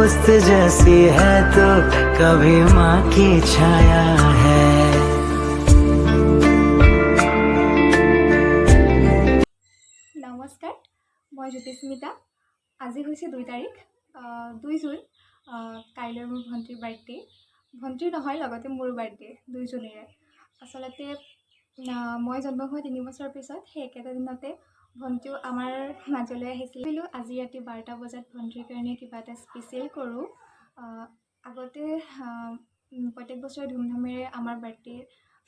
दोस्त जैसी है तो कभी माँ की छाया है। नमस्कार, मैं জ্যোতিস্মিতা। আজি হৈছে 2 তাৰিখ 2 জুন। কাইলৈ মোৰ ভণ্টিৰ বাৰ্থডে। ভণ্টিৰ নহয়, লগতে মোৰ বাৰ্থডে, দুইজনীৰে। আচলতে মই জন্ম হোৱা 3 বছৰ পিছত সেই একেটা দিনতে ভণ্টিও আমাৰ মাজলৈ আহিছিল। ভাবিলোঁ আজি ৰাতি 12টা বজাত ভণ্টিৰ কাৰণে কিবা এটা স্পেচিয়েল কৰোঁ। আগতে প্ৰত্যেক বছৰে ধুমধামেৰে আমাৰ বাৰ্থডে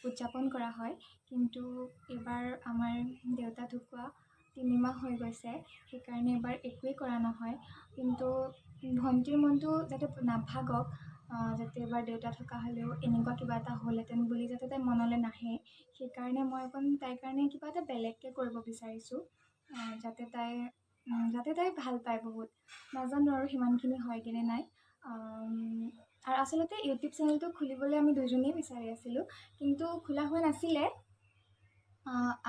উদযাপন কৰা হয়, কিন্তু এইবাৰ আমাৰ দেউতা ঢুকুৱা 3 মাহ হৈ গৈছে, সেইকাৰণে এবাৰ একোৱেই কৰা নহয়। কিন্তু ভণ্টিৰ মনটো যাতে নাভাগক, যাতে এবাৰ দেউতা থকা হ'লেও এনেকুৱা কিবা এটা হ'লহেঁতেন বুলি যাতে তাই মনলৈ নাহে, সেইকাৰণে মই অকণ তাইৰ কাৰণে কিবা এটা বেলেগকৈ কৰিব বিচাৰিছোঁ, যাতে তাই ভাল পায় বহুত। নাজানো আৰু সিমানখিনি হয়গৈনে নাই। আৰু আচলতে ইউটিউব চেনেলটো খুলিবলৈ আমি দুজনীয়ে বিচাৰি আছিলোঁ, কিন্তু খোলা হোৱা নাছিলে।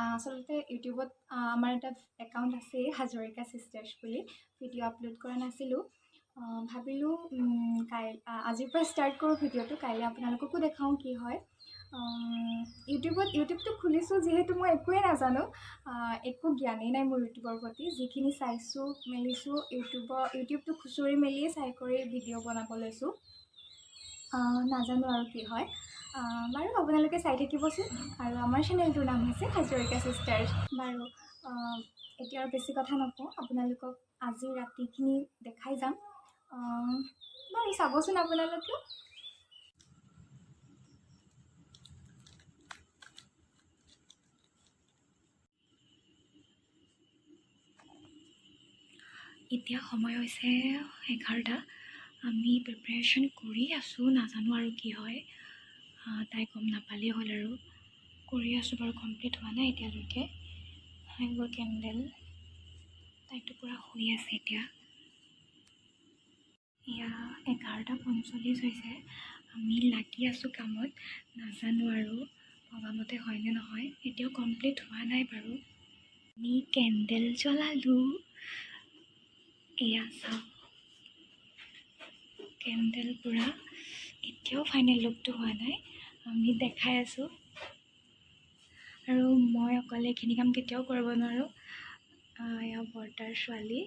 আচলতে ইউটিউবত আমাৰ এটা একাউণ্ট আছে, হাজৰিকা চিষ্টাৰ্ছ বুলি। ভিডিঅ' আপলোড কৰা নাছিলোঁ। ভাবিলোঁ আজিৰ পৰা ষ্টাৰ্ট কৰোঁ ভিডিঅ'টো, কাইলৈ আপোনালোককো দেখাওঁ কি হয়। ইউটিউবটো খুলিছোঁ যিহেতু মই একোৱেই নাজানো, একো জ্ঞানেই নাই মোৰ ইউটিউবৰ প্ৰতি। যিখিনি চাইছোঁ মেলিছোঁ ইউটিউবটো খুচৰি মেলিয়ে চাই কৰি ভিডিঅ' বনাব লৈছোঁ। নাজানো আৰু কি হয়। বাৰু আপোনালোকে চাই থাকিবচোন। আৰু আমাৰ চেনেলটোৰ নাম হৈছে হাজৰিকা চিষ্টাৰ্ছ। বাৰু এতিয়া আৰু বেছি কথা নকওঁ, আপোনালোকক আজি ৰাতিখিনি দেখাই যাম। বাৰু চাবচোন আপোনালোকেও। এতিয়া সময় হৈছে 11টা। আমি প্ৰিপাৰেশ্যন কৰি আছোঁ, নাজানো আৰু কি হয়। তাই গম নাপালেই হ'ল আৰু। কৰি আছোঁ বাৰু, কমপ্লিট হোৱা নাই এতিয়ালৈকে। সেইবোৰ কেণ্ডেল, তাইতো পূৰা শুই আছে এতিয়া। এয়া 11:45 হৈছে। আমি লাগি আছোঁ কামত, নাজানো আৰু ভবামতে হয়নে নহয়। এতিয়াও কমপ্লিট হোৱা নাই বাৰু। আমি কেণ্ডেল জ্বলালোঁ। এয়া চাওক, কেণ্ডেল পূৰা। এতিয়াও ফাইনেল লুকটো হোৱা নাই, আমি দেখাই আছোঁ। আৰু মই অকলে এইখিনি কাম কেতিয়াও কৰিব নোৱাৰোঁ। এয়া বৰ্তাৰ ছোৱালী,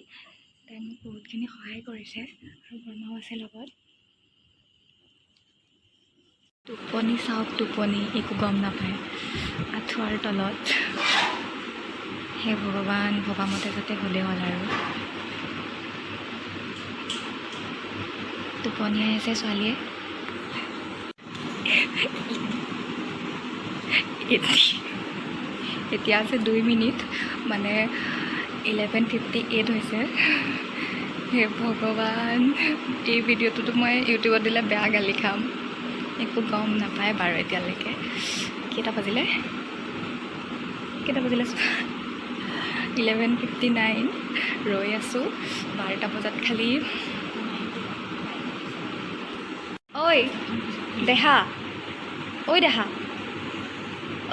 তাই মোক বহুতখিনি সহায় কৰিছে, আৰু বৰমাও আছে লগত। টোপনি চাওক, টোপনি একো গম নাপায় আঁঠুৱাৰ তলত। হে ভগৱান, ভবামতে যাতে হ'লেই হ'ল আৰু। টোপনিয়াই আছে ছোৱালীয়ে। এতিয়া আছে 2 মিনিট, মানে 11:58 হৈছে। হে ভগৱান, এই ভিডিঅ'টোতো মই ইউটিউবত দিলে বেয়া গালি খাম। একো গম নাপায় বাৰু এতিয়ালৈকে। কেইটা বাজিলে 11:59। ৰৈ আছোঁ 12টা বজাত খালি। ঐ দেহা, ঐ দেহা,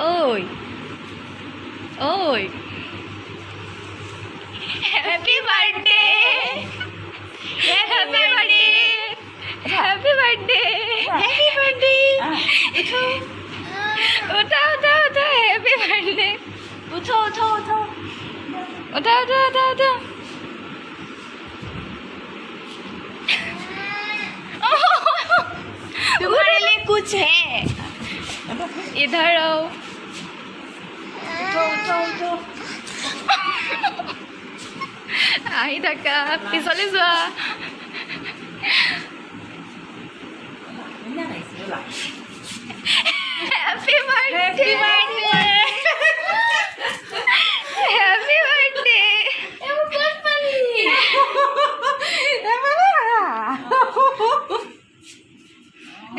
ঐ happy birthday, happy birthday, happy birthday, happy birthday. ওঠা হ্যাপি বার্থডে। ওঠো। तुम्हारे लिए कुछ है, इधर आओ। उठो। আহি থাকা, পিছলৈ যোৱা। Happy birthday, happy birthday.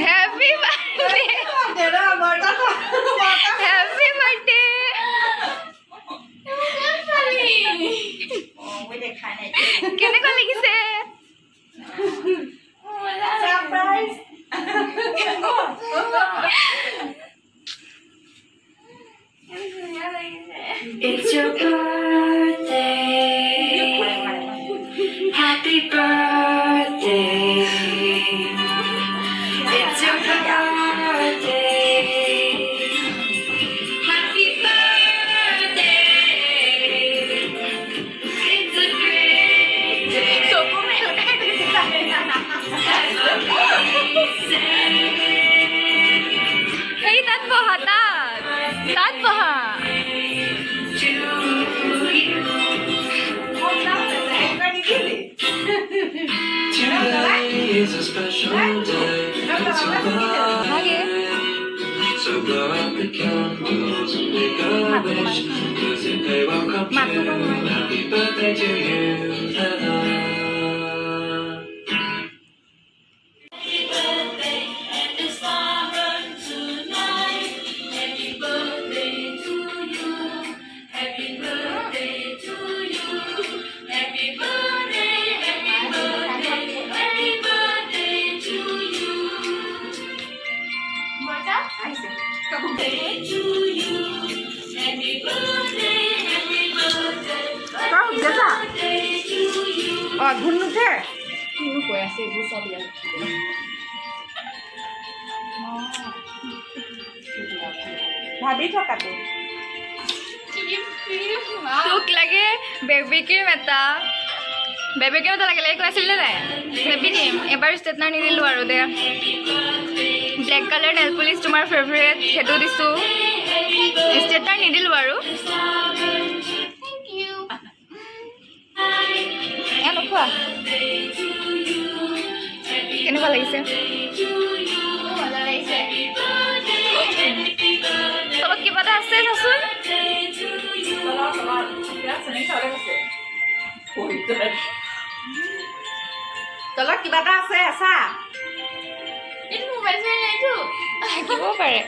Happy birthday, happy birthday. কেনেকুৱা লাগিছে? It's your birthday, happy birthday তাত বহা Today is a special day. It's a ভাগে So blow out the candles and make a wish. Cause if they woke up you, happy birthday to you. ঘূণ নুঠে কিনো কৈ আছে এইবোৰ চব ইয়াত ভাবি থকাটো তোক লাগে বেবী ক্ৰীম এটা লাগিলে কৈ আছিলে নাই বেবী ক্ৰীম এবাৰ ষ্টেটনাৰ নিদিলোঁ আৰু দে ব্লেক কালাৰ নেল পলিচ তোমাৰ ফেভৰেট সেইটো দিছোঁ ষ্টেটনাৰ নিদিলোঁ আৰু নোখোৱা কেনেকুৱা লাগিছে তলত কিবা এটা আছে চাচোন তলত কিবা এটা আছে চা এইটো মোবাইল চাই নাইতো থাকিবও পাৰে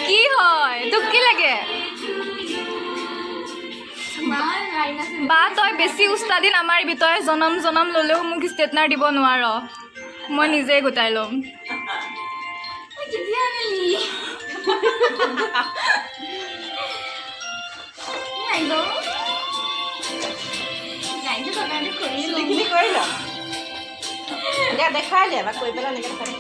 কি হয় তোক কি লাগে বা তই বেছি উস্তাদি নামাৰিবি তই জনম ল'লেও মোক ষ্টেটনাৰ দিব নোৱাৰ মই নিজে গোটাই ল'ম চুলিখিনি কৰি ল এতিয়া দেখাই দে বা কৈ পেলাই এনেকৈ দেখাই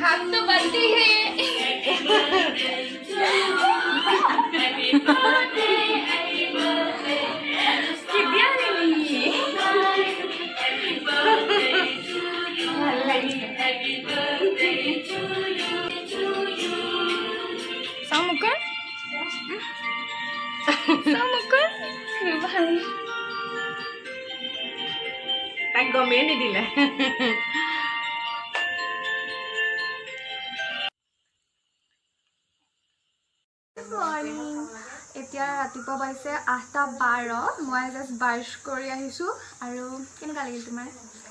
हाथ तो बनती है Samukan भाई তাইক গমেই নিদিলে মৰ্ণিং এতিয়া ৰাতিপুৱা পাইছে 8:12 মই জাষ্ট ব্ৰাছ কৰি আহিছোঁ আৰু কেনেকুৱা লাগিল তোমাৰ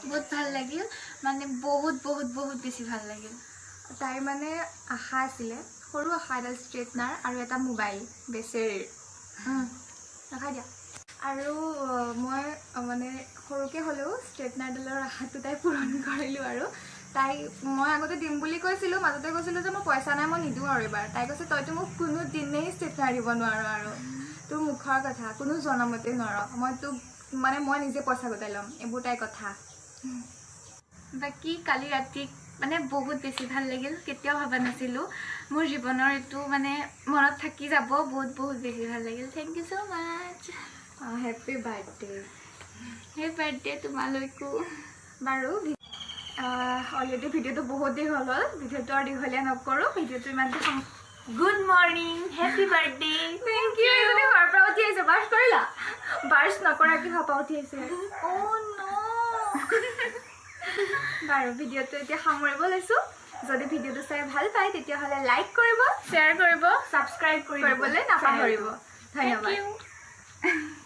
बहुत ভাল লাগিল মানে বহুত বহুত বহুত বেছি ভাল লাগিল তাইৰ মানে আশা আছিলে সৰু আশা এটা ষ্ট্ৰেটনাৰ আৰু এটা মোবাইল বেচেৰিৰ ৰখাই দিয়া আৰু মই মানে সৰুকৈ হ'লেও ষ্ট্ৰেটনাৰডালৰ আশাটো তাই পূৰণ কৰিলোঁ আৰু তাই মই আগতে দিম বুলি কৈছিলোঁ মাজতে কৈছিলোঁ যে মই পইচা নাই মই নিদিওঁ আৰু এবাৰ তাই কৈছে তইতো মোক কোনো দিনেই ষ্টেটনাৰ দিব নোৱাৰো আৰু তোৰ মুখৰ কথা কোনো জনমতে নোৱাৰ মই তোক মানে মই নিজে পইচা গোটাই ল'ম এইবোৰ তাইৰ কথা বাকী কালি ৰাতি মানে বহুত বেছি ভাল লাগিল কেতিয়াও ভাবা নাছিলোঁ মোৰ জীৱনৰ এইটো মানে মনত থাকি যাব বহুত বহুত বেছি ভাল লাগিল thank you so' much happy birthday happy birthday তোমালৈকো বাৰু অলৰেডি ভিডিঅ'টো বহুত দীঘল হ'ল ভিডিঅ'টো আৰু দীঘলীয়া নকৰোঁ ভিডিঅ'টো ইমানটো good morning happy birthday thank you এজনী ঘৰৰ পৰা উঠি আহিছে ব্ৰাছ কৰিলা ব্ৰাছ নকৰাকৈ ঘৰৰ পৰা উঠি আহিছে বাৰু ভিডিঅ'টো এতিয়া সামৰিব লৈছোঁ যদি ভিডিঅ'টো চাই ভাল পায় তেতিয়াহ'লে লাইক কৰিব শ্বেয়াৰ কৰিব ছাবস্ক্ৰাইব কৰিবলৈ নাপাহৰিব ধন্যবাদ